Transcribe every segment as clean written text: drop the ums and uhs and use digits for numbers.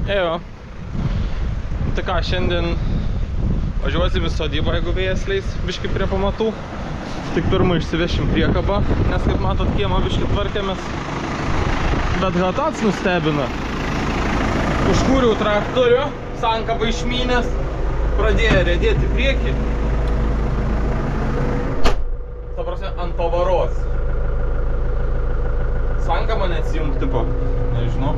Jo. Tai ką, šiandien važiuosim į sodybą, jeigu vėjas leis, biškį prie pamatų. Tik pirmą išsivešim priekabą, nes kaip matot, kiemą biškį tvarkėmės. Bet Hatats nustebina. Užkūriau traktorių, sankabą išmynęs, pradėjo riedėti priekį. Ta prasme, ant pavaros. Sankabą neatsijungt tipo, nežinau.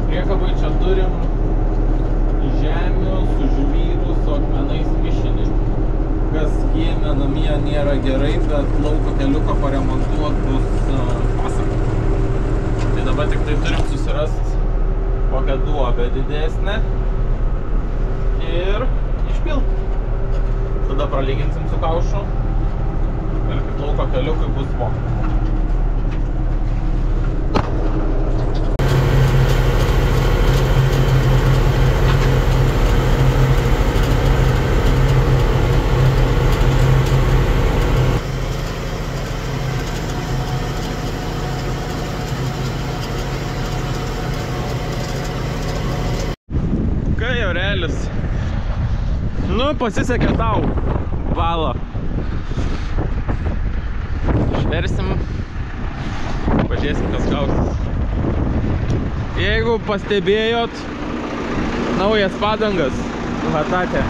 Priekabai čia turim žemių sužvyrų su akmenais mišinį. Kas kieme namie nėra gerai, bet lauko keliuką paremontuot bus pasaka. Tai dabar tik tai turim susirast kokią duobę didesnę ir išpilt. Tada pralyginsim su kaušu ir kaip lauko keliukui bus vo. Nu, pasisekė tau, valą. Išversim, pažiūrėsim, kas gausis. Jeigu pastebėjot, naujas padangas Hatate.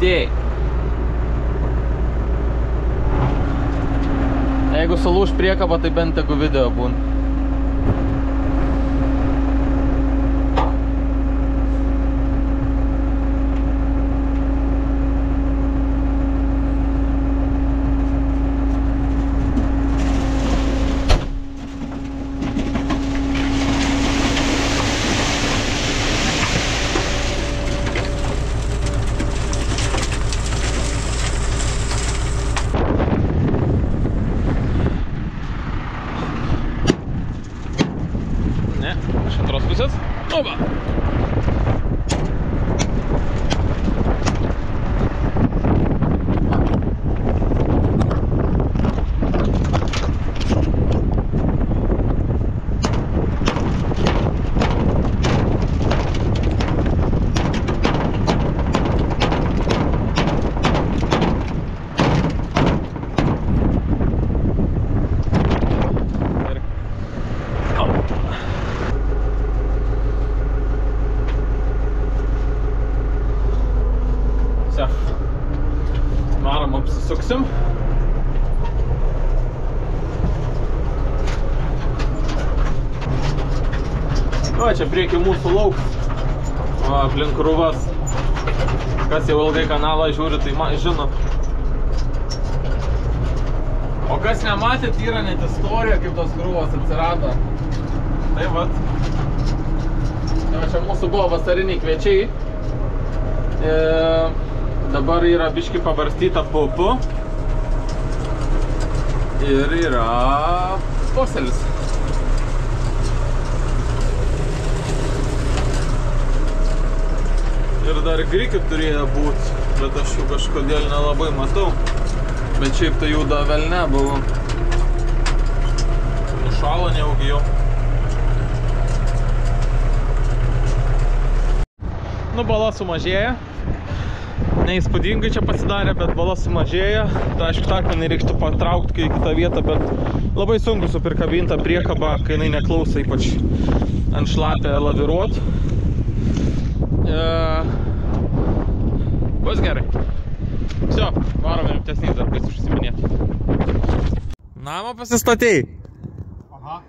Tei. Jeigu sulūž priekaba, tai bent tegu video būna. Oba! Varom apsisuksim. O, čia prieki mūsų lauks. Aplink krūvas. Kas jau ilgai kanalą žiūri, tai žino. O kas nematėt, yra net istorija, kaip tos krūvos atsirado. Tai vat. Čia mūsų buvo vasariniai kviečiai. Dabar yra biški pabarstyta pupu ir yra poselis. Ir dar grikių turėjo būt, bet aš jų kažkodėl nelabai matau. Bet šiaip tai jų da velne buvo. Nušalo neaugi jau. Nu, bala sumažėja. Neįspūdingai čia pasidarė, bet bala sumažėja. Tai aišku, takmenį reiktų patraukti į kitą vietą, bet labai sunku suprikabinta priekaba, kai jinai neklauso, ypač ant šlapę laviruot. Bus gerai. Все, varom rimtesniais darbais užsiminėti. Namą pasistatei? Aha.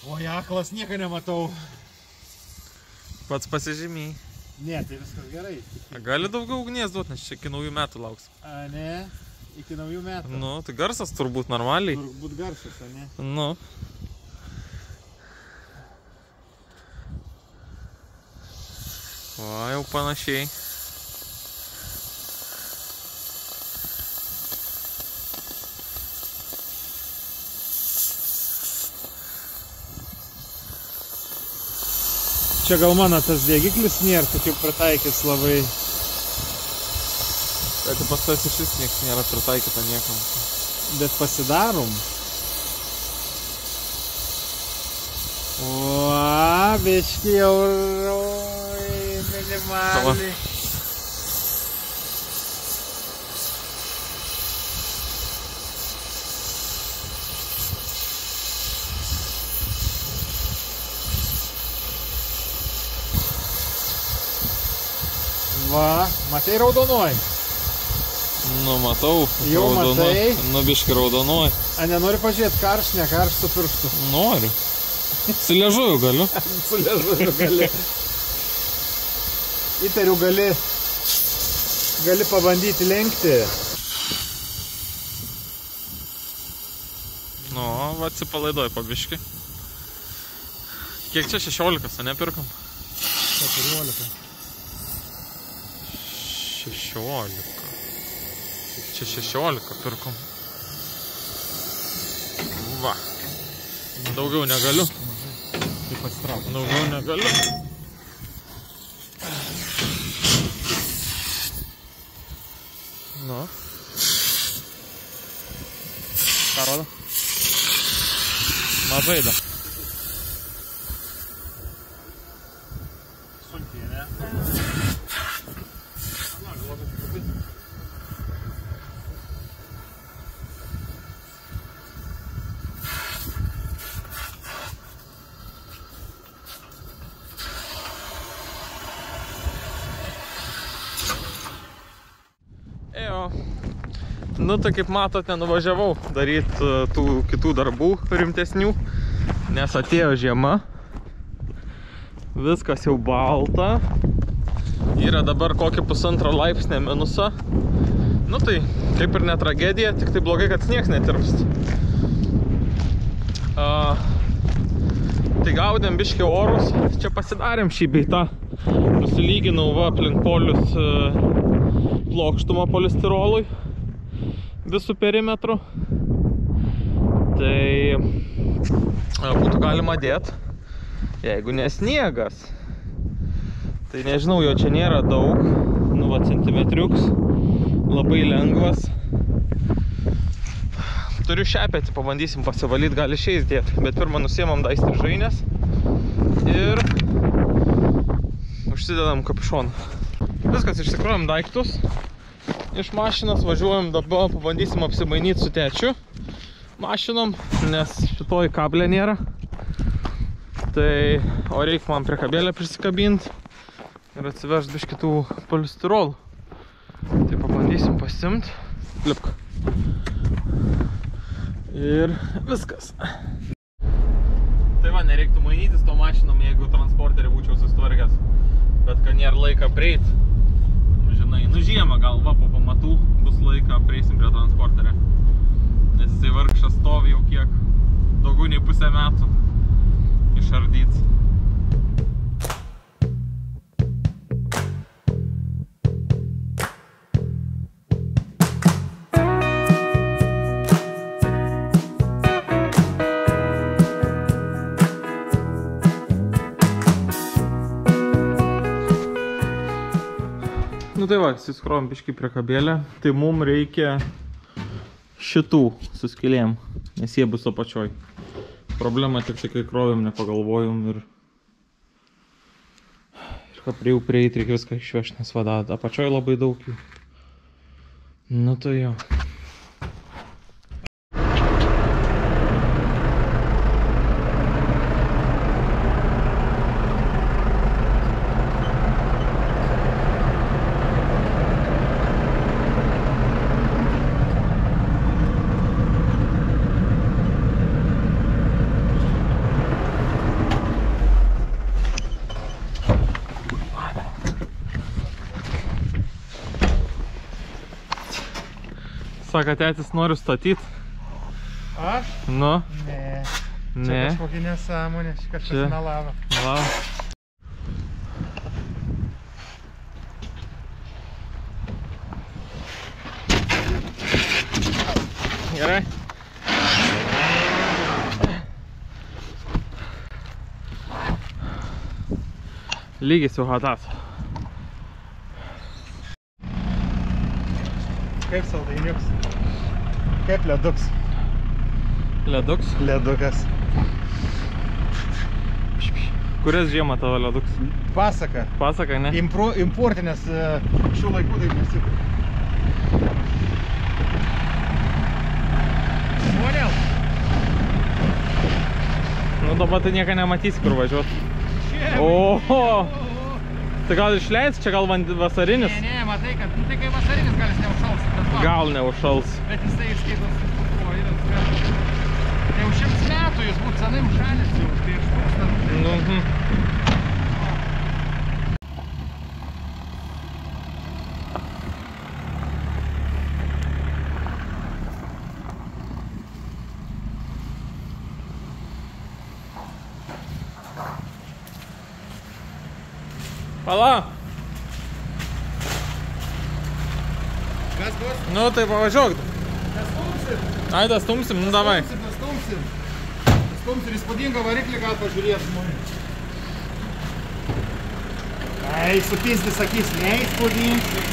Oi, aklas, nieko nematau. Pats pasižymiai. Ne, tai viskas gerai. Gali daugiau ugnies duoti, nes čia iki naujų metų lauks. Ne, iki naujų metų. Nu, tai garsas turbūt normaliai. Turbūt garsas, ne? Nu. O, jau panašiai. Čia gal mano tas degiklis nėra, tik jau pritaikys labai. Tai pas tas išvis nieks nėra pritaikyta niekam. Bet pasidarom. O, biški jau minimaliai. Va, matai raudonuoji? Nu, matau. Jau matai. Nu, biški raudonuoji. A, nenori pažiūrėti karš, ne karš su pirštu? Noriu. Su liežuviu galiu. Su liežuviu gali. Įtariu, gali pabandyti lenkti. Nu, va, atsipalaiduoju po biški. Kiek čia 16, ne pirkom? 14. 16. Čia 16 pirkom. Va. Daugiau negaliu. Taip pasitrauk. Daugiau negaliu. Nu. Ką rodo? Mažai da. Sunkiai, ne? Nu, tai kaip matot, nenuvažiavau daryti tų kitų darbų rimtesnių, nes atėjo žiema, viskas jau balta, yra dabar kokį 1,5 laipsnio minusą. Nu tai kaip ir ne tragedija, tik tai blogai, kad sniegs netirpst. Tai gaudėm biškį orus, čia pasidarėm šį bei tą, nusilyginau va aplink polius plokštumą polistirolui visų perimetrų. Tai būtų galima dėti, jeigu nesniegas. Tai nežinau, jo čia nėra daug, nu va centimetriuks, labai lengvas. Turiu šepetį, pabandysim pasivalyti, gali šiais dėti, bet pirmą nusiemam daistrižainės ir užsidedam kapišoną. Viskas, išsikrovėm daiktus iš mašinos, važiuojam dabar, pabandysim apsimainyti su tėčiu mašinom, nes šitoj kablė nėra. Tai, o reikia man prie kabelę prisikabinti ir atsivežti biškį tų polistirolų. Tai pabandysim pasiimti. Lipk. Ir viskas. Tai va, nereiktų mainytis to mašinom, jeigu transporterį būčiau sustvarkęs. Bet kad nėra laiką prieit, žinai, nu žiemą gal va po pamatų bus laiką prieisim prie transporterio. Nes jisai vargšas stovi jau kiek, daugiau nei pusę metų išardyts. Nu tai va, įsiskrovėm biškį prie kabelę. Tai mums reikia šitų su skylėm, nes jie bus apačioj. Problema tik tai, kai krovėm, nepagalvojom ir kad prie jų prieit reikia viską išvežti, nes vada apačioj labai daug jų. Nu tai jo. Sako, tėtis noriu statyti. Aš? Nu? Ne. Ne. Čia kažkokia nesąmonė, kažkas melavo. Melavo. Gerai. Lygis jau hatas. Kaip saldainiuks. Kaip leduks. Leduks? Ledukas. Kurias žiemą tavo leduks? Pasaka. Pasaka, ne? Importinės šių laikų taip nesip. Poнял? Nu dabar tai nieko nematysi, kur važiuot. Oho! Tai gal išleis, čia gal vasarinis? Ne, matai, kad tai kai vasarinis gal jis neužšals. Gal neužšals. Bet jisai išskaitos tai jau 100 metų jis būtų senai užšalęs jau prieš 1000. Pala! Kas bus? Nu tai pavažiuok. Dastumsim. Ai, dastumsim, nu davai. Dastumsim. Dastumsim įspūdingą variklį gal pažiūrėt žmonės. Ai, supizdi sakys, neįspūdingai.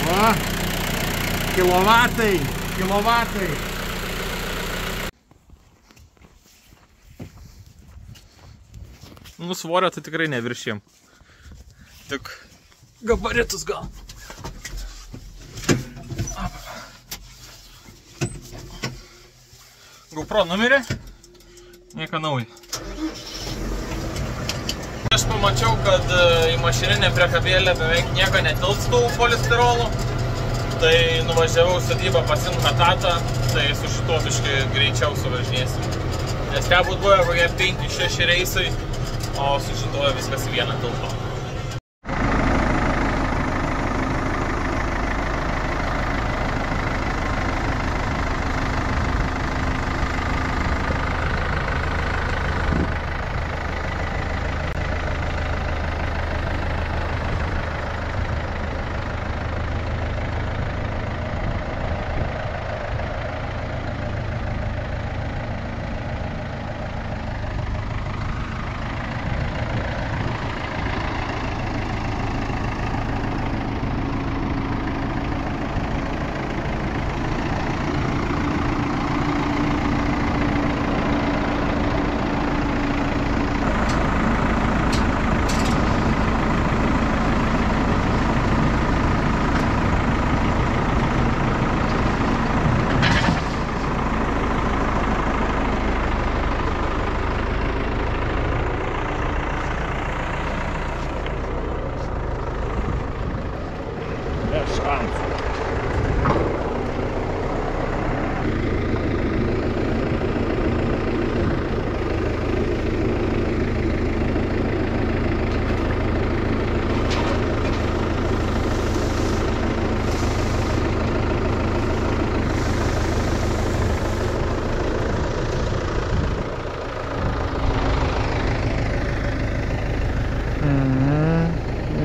Va. Kilovatai. Kilovatai. Nu svorio tai tikrai neviršėm. Tik gabaritus gal. GoPro numirė. Nieko naujo. Aš pamačiau, kad į mašininę priekabėlę beveik nieko netilpstų polistirolų. Tai nuvažiavau sodybą pasimt hatatą, tai su šituo biškai greičiau suvažinėsim. Nes ką būt buvo kokie 5-6 reisai, o su šituo viskas į vieną tilpo.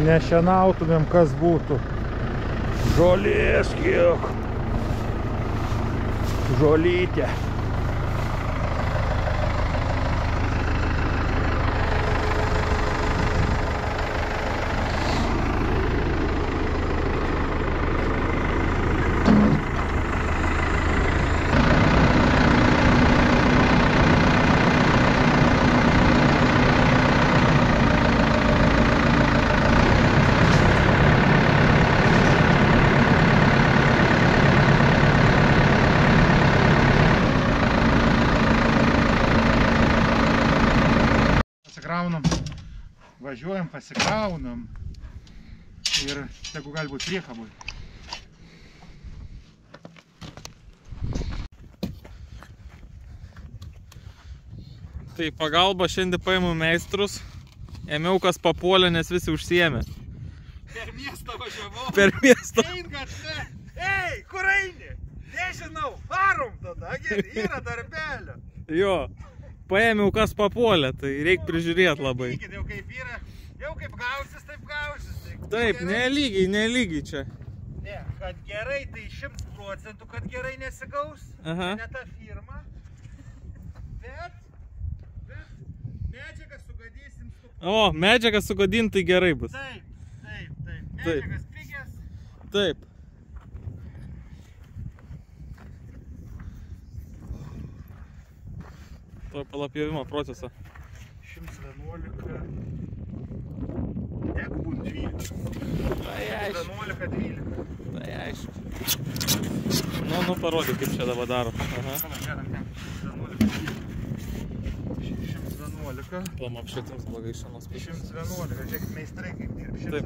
Nešienautumėm, kas būtų. Žolės kiek. Žolytė. Pasikraunam, važiuojam, pasikraunam ir tegu gali būti priekabui. Tai pagalba šiandien paėmų meistrus, ėmiau kas papuolė, nes visi užsiėmė. Per miestą važiavau. Per miestą. Ein gatve. Ei, kur eini? Nežinau, varom tada, yra darbelio. Jo, paėmiau kas papuolė, tai reikia prižiūrėti labai. Jau kaip yra, jau kaip gausis, taip gausis. Taip, nelygiai čia. Ne, kad gerai, tai 100%, kad gerai nesigaus. Aha. Ne ta firma. Bet medžiagą sugadėsim O, medžiagas sugadinti tai gerai bus. Taip. Medžiagas pigęs. Taip. To palapjovimo procesą. 111. Jeigu būtų 12. Tai aišku. 11, 12. Tai aišku. Nu, parodyk, kaip čia dabar daro. Aha. 111. Plam apšvietims blogai šiandien spėčius. 111. Žiūrėkit, meistrai kaip dirb. Taip.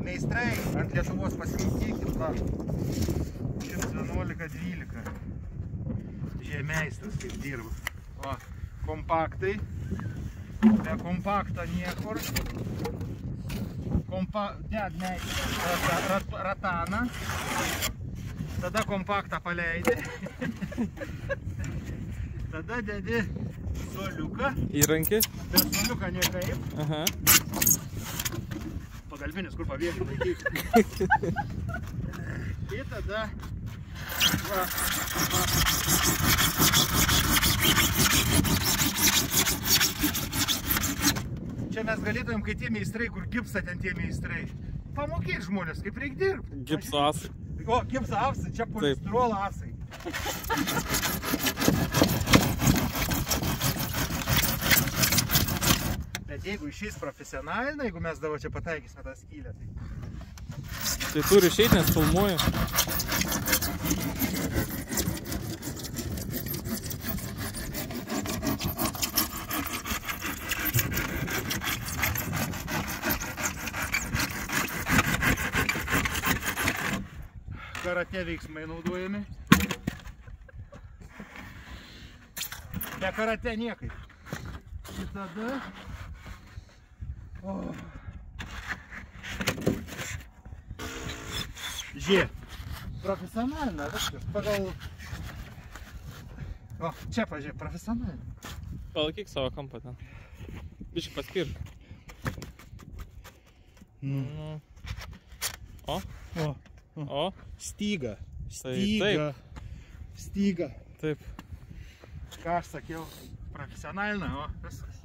Meistrai ant Lietuvos pasiklausykit. 111, 12. Žiūrėk, meistras kaip dirba. O, kompaktai. Be kompakto niekur. Ded meistras rataną. Tada kompaktą paleidi. Tada dedi suoliuką. Įrankį. Be suoliuką niekaip. Aha. Pagalbinis, kur pavienį laikyk. Ir tada va. Čia mes galėtumėm, kai tie meistrai, kur gipsą ten tie meistrai. Pamokėk žmonės, kaip reikia dirbti. Gipso asai. O, gipso asai, čia polistirolo asai. Bet jeigu išeis profesionalinai, jeigu mes dabar čia pataikysime tą skylę, tai... Tai turi išeit, nes filmuoju. Karate veiksmai naudojami. Be karate niekaip. Ir tada... Žiūrėk, profesionalina viskas, pagal... O, čia pažiūrėk, profesionalina. Palaikyk savo kampą ten. Biškai paskirk. O. Styga. Taip. Styga. Taip. Ką aš sakiau, profesionalina, o, viskas.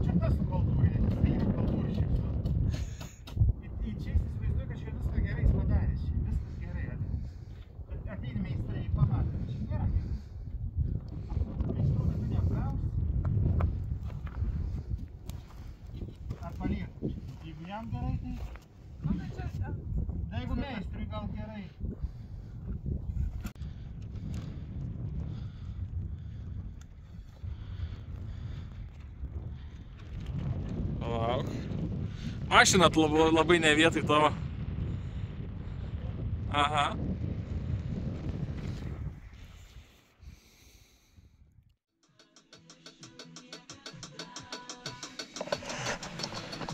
Čia tas su kultūrinė, tai yra kultūriškai. Ir čia įsivaizduoju, kad čia viską gerai padarė, čia viskas gerai. Ateini meistrai pamatė, čia nėra gerai. Meistrų metu neapgaus. Ar paliekam čia. Jeigu jam gerai, tai... Jeigu meistrui gal gerai. Palauk. Mašina labai ne vietoj tavo. Aha.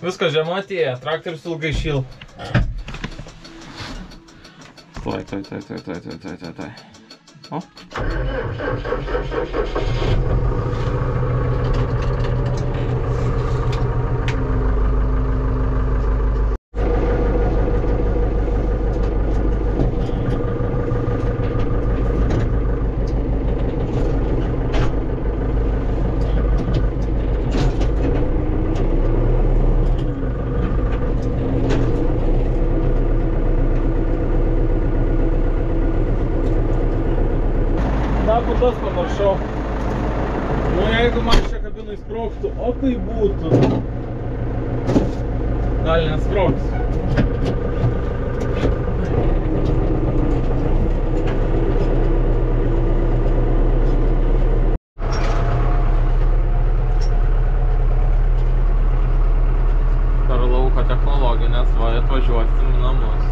Viskas žema atėjo, traktorius ilgai šil. Tuoj. O? Tas pamiršau. Nu jeigu man čia kabinai sprogtų, o tai būtų. Gal nesprogs. Per lauko technologinės va atvažiuosim į namus.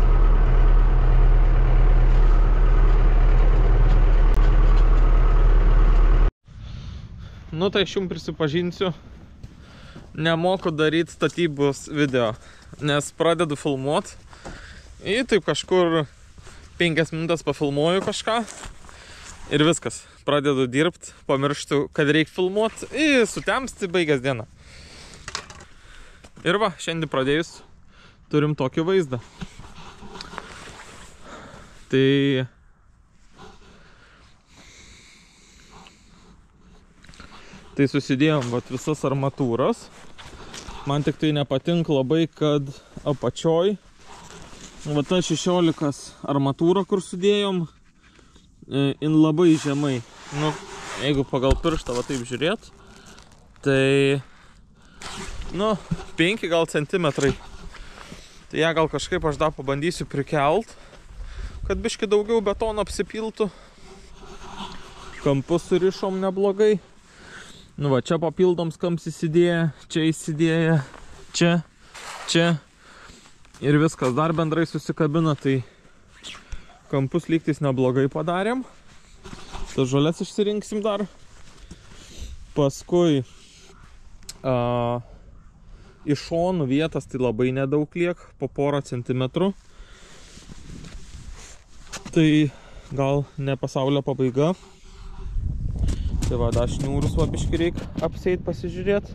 Nu tai aš jums prisipažinsiu, nemoku daryti statybos video, nes pradedu filmuot ir taip kažkur 5 minutės pafilmuoju kažką ir viskas, pradedu dirbti, pamirštu, kad reikia filmuot ir sutemsti baigęs dieną. Ir va, šiandien pradėjus turim tokį vaizdą. Tai... Tai susidėjom vat visas armatūras. Man tik tai nepatinka labai, kad apačioj va ta 16 armatūra, kur sudėjom, in labai žemai. Nu, jeigu pagal pirštą va taip žiūrėt, tai, nu, 5 gal centimetrai. Tai ją gal kažkaip aš dar pabandysiu prikelt, kad biški daugiau betono apsipiltų. Kampus surišom neblogai. Nu va, čia papildom skams įsidėję, čia įsidėję, čia. Ir viskas dar bendrai susikabina, tai kampus lygtais neblogai padarėm. Tas žolės išsirinksim dar. Paskui iš šonų vietas tai labai nedaug liek, po porą centimetrų. Tai gal ne pasaulio pabaiga. Tai va, dar šniūrus va biški reik apseit pasižiūrėt.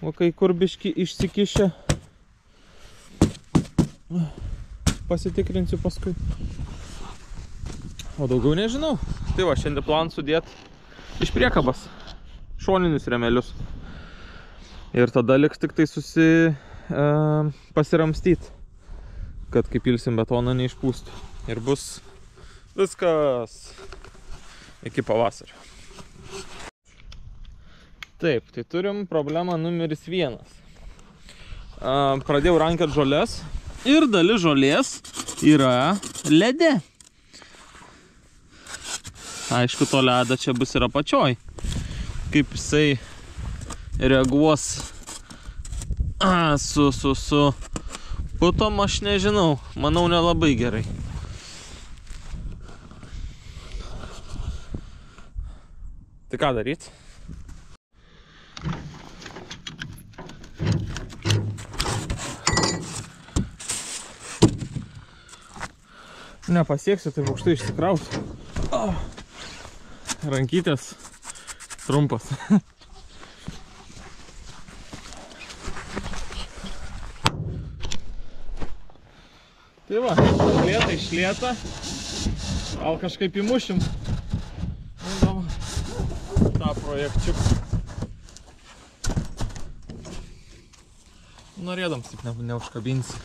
O kai kur biški išsikišę. Pasitikrinsiu paskui. O daugiau nežinau. Tai va, šiandien plan sudėt iš priekabas. Šoninius remelius. Ir tada liks tik tai pasiramstyt. Kad kai pilsim betoną neišpūstų. Ir bus viskas iki pavasario. Taip, tai turim problemą numeris 1. Pradėjau rankiot žolės ir dalis žolės yra lede. Aišku, to ledą čia bus ir apačioj. Kaip jisai reaguos su putom, aš nežinau. Manau, nelabai gerai. Tai ką daryt? Nepasieksiu, taip aukštai išsikrauti. Rankytės trumpas. Tai va, išlieta. Gal kažkaip įmušim. tą projekčiuką. Norėdams tik neužkabinsi.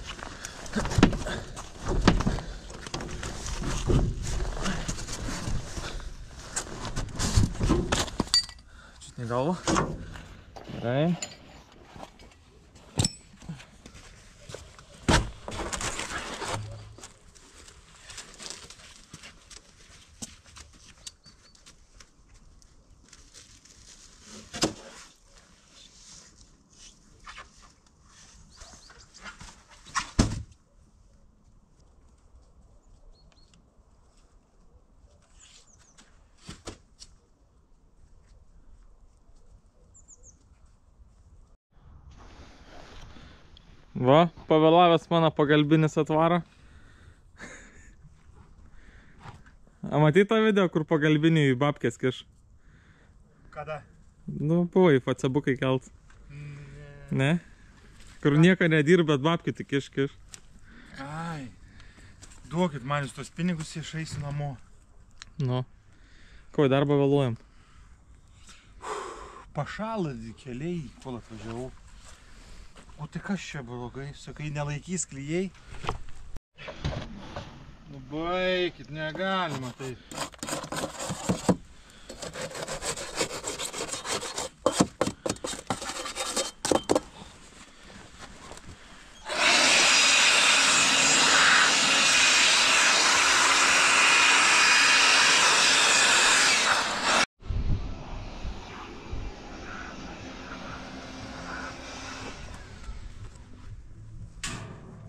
Čiutnį galvą. Gerai. Va, pavėlavęs mano pagalbinis atvaro. A matei tą video, kur pagalbinį į babkės kiš? Kada? Nu, buvai, facebukai kelt. Ne? Kur nieko nedirb, bet babkį tik kiš. Ai, duokit man jūs tos pinigus, aš eisiu namo. Nu, ko į darbą vėluojam? Pašalą keliai, kol atvažiavau. O tai kas čia blogai? Sakai, nelaikys klijai? Nu baikit, negalima taip.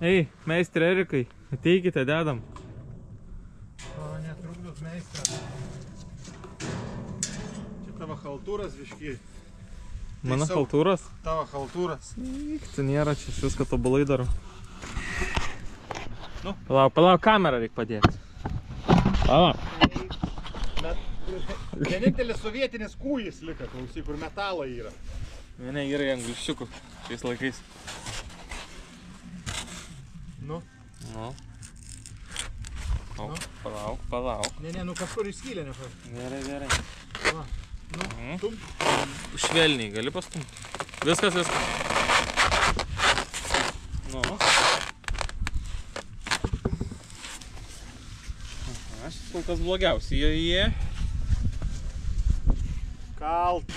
Ei, meistri Erikai, ateikite, dedam. O, netrukdot, meistra. Čia tavo haltūras, viški. Mano haltūras? Tavo haltūras. Tai nėra, čia viską tobulai darau. Nu? Palauk, kamerą reikia padėti. Palauk. Vienintelis sovietinis kūjis lika, klausyk, kur metalai yra. Ne, yra angliščiukų šiais laikais. Nu? Nu. Palauk. Ne, nu kažkur išskylė, nežinau. Gerai. Va. Švelniai gali pastumti. Viskas. Nu. Aš kol kas blogiausiai jie. Kalt.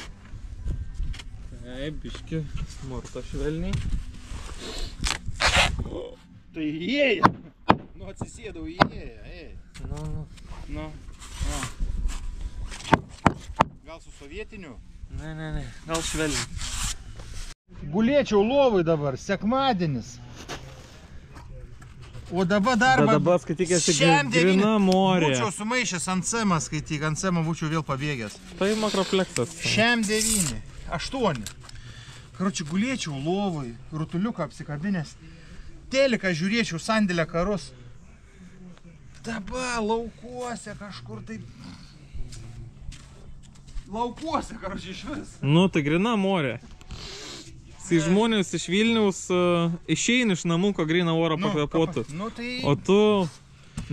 Taip, biški smurto švelniai. Tai įėję. Nu, atsisėdau įėję, Nu. Gal su sovietiniu? Ne, gal švelniai. Gulėčiau lovai dabar, sekmadienis. O dabar darbą... Bet dabar skaitykėsi grina morė. Būčiau sumaišęs ant semą skaityk, ant semą būčiau vėl pabėgęs. Tai makropleksas. Šiam 9, 8. Karoči, gulėčiau lovai, rutuliuką apsikabinęs. Teliką žiūrėčiau, sandėlę karus. Dabar laukuose kažkur taip... Laukuose, karoči, iš vis. Nu, tai grina morė. Kai žmonės iš Vilniaus išeina iš namuko grina oro pakvepuotų. Nu, tai... O tu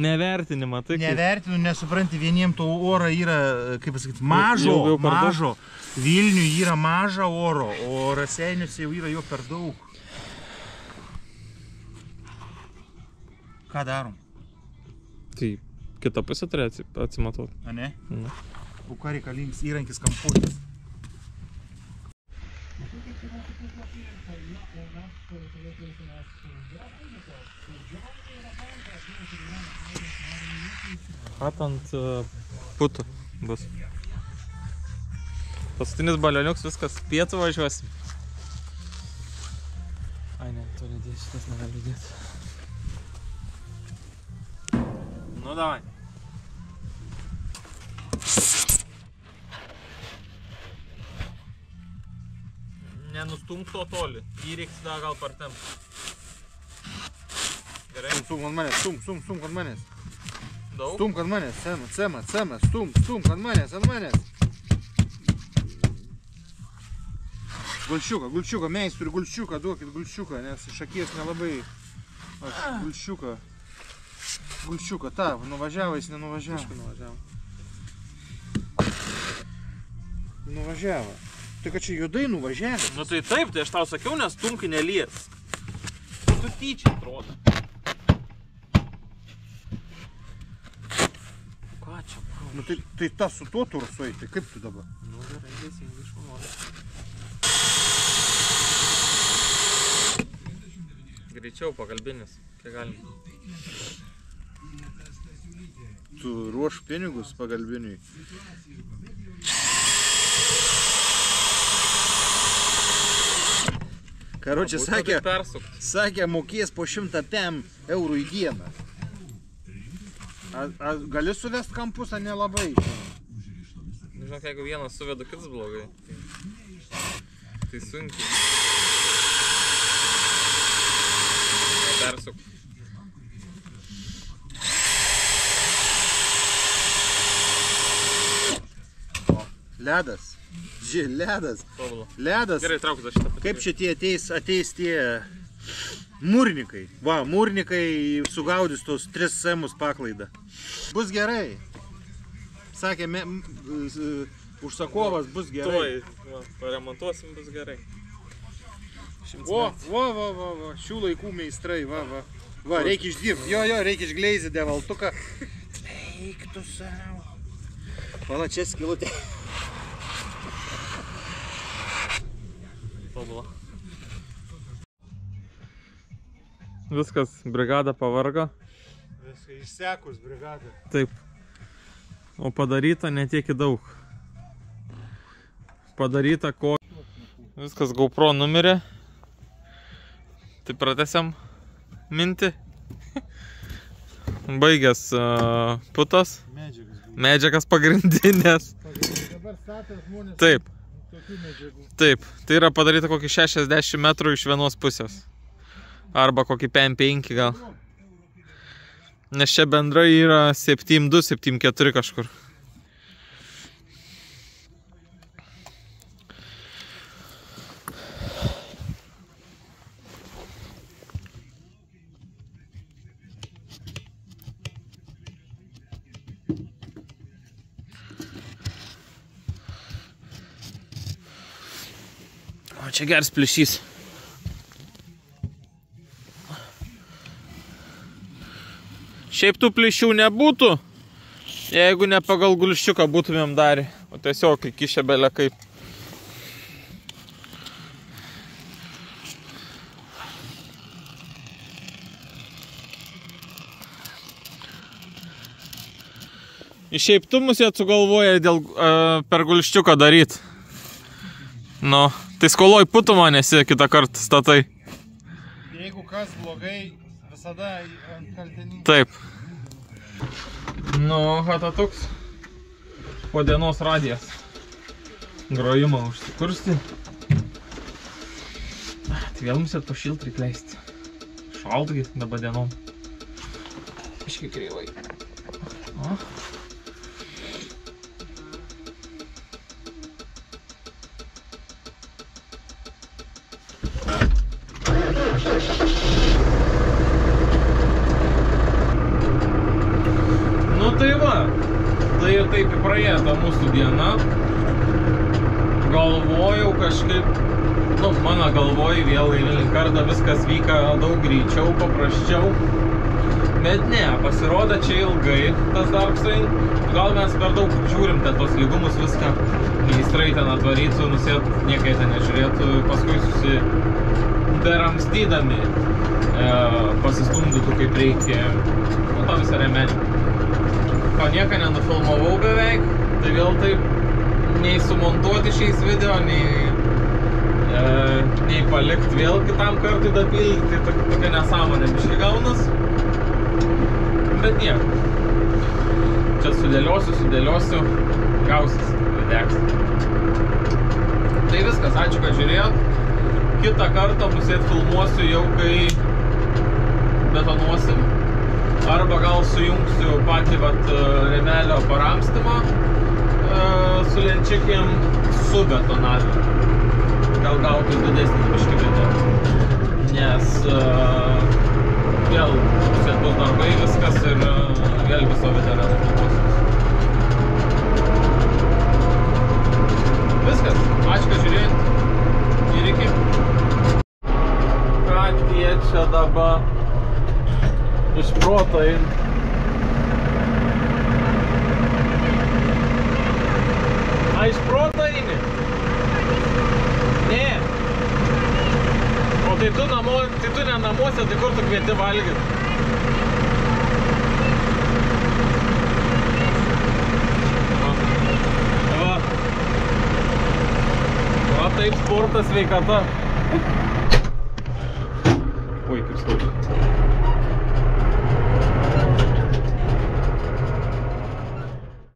nevertinimą. Tai nevertinu, nesupranti, vieniem to oro yra, kaip pasakyti, mažo. Vilniui yra maža oro, o Raseiniuose jau yra jo per daug. Ką darom? Tai kitą pusę turi atsimatuoti. A ne? Ne. O ką reikalingas įrankis kampuotis? Hat ant putų bus. Paskutinis balioniuks, viskas, pietų važiuosim. Ai ne, to nedėti, šitas negali dėti. Nu, davai. Nenustumk to toli, jį reiks dar gal partempt. Gerai. Stumk ant manęs, stumk ant manęs. Daug? Stumk ant manęs, sema, stumk ant manęs. Gulščiuką, meistrui gulščiuką, duokit gulščiuką, nes iš akies nelabai... Gulščiuką, ta, nuvažiavo, jis nenuvažiavo. Nuvažiavo. Tai kad čia juodai nuvažiavo. Nu tai taip, tai aš tau sakiau, nes stumkai nelies. Tu tyčia atrodo. Ką čia? Nu tai tas su tuo tursuoj, tai kaip tu dabar? Nu gerai, teisingai išmanau. Greičiau pagalbinis, kiek galim. Tu ruoš pinigus pagalbiniui. Karoči, sakė, mokės po 100 eurų į dieną. Gali suvest kampus, ar nelabai? Žinok, jeigu vienas suvedu, kitas blogai. Tai sunkiai. Persuk. Ledas. Ledas. Ledas. Gerai, trauk za šitą. Kaip čia ateis tie mūrnikai. Va, mūrnikai sugaudys tos 3 semus paklaidą. Bus gerai. Sakė, užsakovas bus gerai. Tuoj, paremontuosim, bus gerai. Va, šių laikų meistrai, va. Va, reikia išdirbti. Jo, reikia išgleizyti devaltuką. Eik tu savo. Pala, čia skilutė. Tobula. Viskas, brigada pavargo. Viskas išsekus brigada. Taip. O padaryta netiek daug. Padaryta ko... Viskas, GoPro numirė. Tai pratęsiam mintį. Baigęs putas. Medžiagas pagrindinės. Dabar statas žmonės Taip. tokių medžiagų. Taip, tai yra padaryta kokį 60 metrų iš vienos pusės. Arba kokį 5 gal. Nes čia bendrai yra 7,2, 7,4 kažkur. čia geras plyšys. Šiaip tų plyšių nebūtų, jeigu ne pagal gulščiuką būtumėm darę, o tiesiog įkišę belė kaip. Šiaip tu mus jie sugalvoja per gulščiuką daryt. Nu, tai skoloj putų manėsi kitą kartą statai. Jeigu kas blogai, visada ant kaltininko. Taip. Nu, hata toks. Po dienos radijas. Grojimą užsikursti. Tai vėl mums po šiltą įkleisti. Šaltgi dabar dienom. Iškai kreivai. O. Nu tai va, tai taip praėjo ta mūsų diena. Galvojau kažkaip, nu mano galvoj vėl eilinį kartą viskas vyka daug greičiau, paprasčiau. Bet ne, pasirodo čia ilgai tas darbsai. Gal mes per daug žiūrim ten tos lygumus viską. Meistrai ten atvarytų, nusėt, niekai ten nežiūrėtų, paskui susiberamstydami pasistumdytų kaip reikia. Nu to visą remenį. Ko nieką nenufilmavau beveik, tai vėl taip nei sumontuoti šiais video, nei palikti vėl kitam kartui dapildyti, tai tokia nesąmonė biškai gaunas. Bet nieko. Čia sudėliosiu, gausis videks. Tai viskas, ačiū, kad žiūrėjot. Kitą kartą musėt filmuosiu jau, kai betonuosim. Arba gal sujungsiu patį remelio paramstymą su lenčikim su betonavimu. Gal gautų didesnis biškį video. Nes vėl bus darbai viskas ir vėl viso video nenufilmuosiu. Viskas, ačiū, kad žiūrėjot ir iki. Ką tie čia dabar iš proto eina. A, iš proto eini? Ne. O tai tu ne namuose, tai kur tu kvieti valgyt? Va taip sportas, sveikata. Oi, kaip skauda.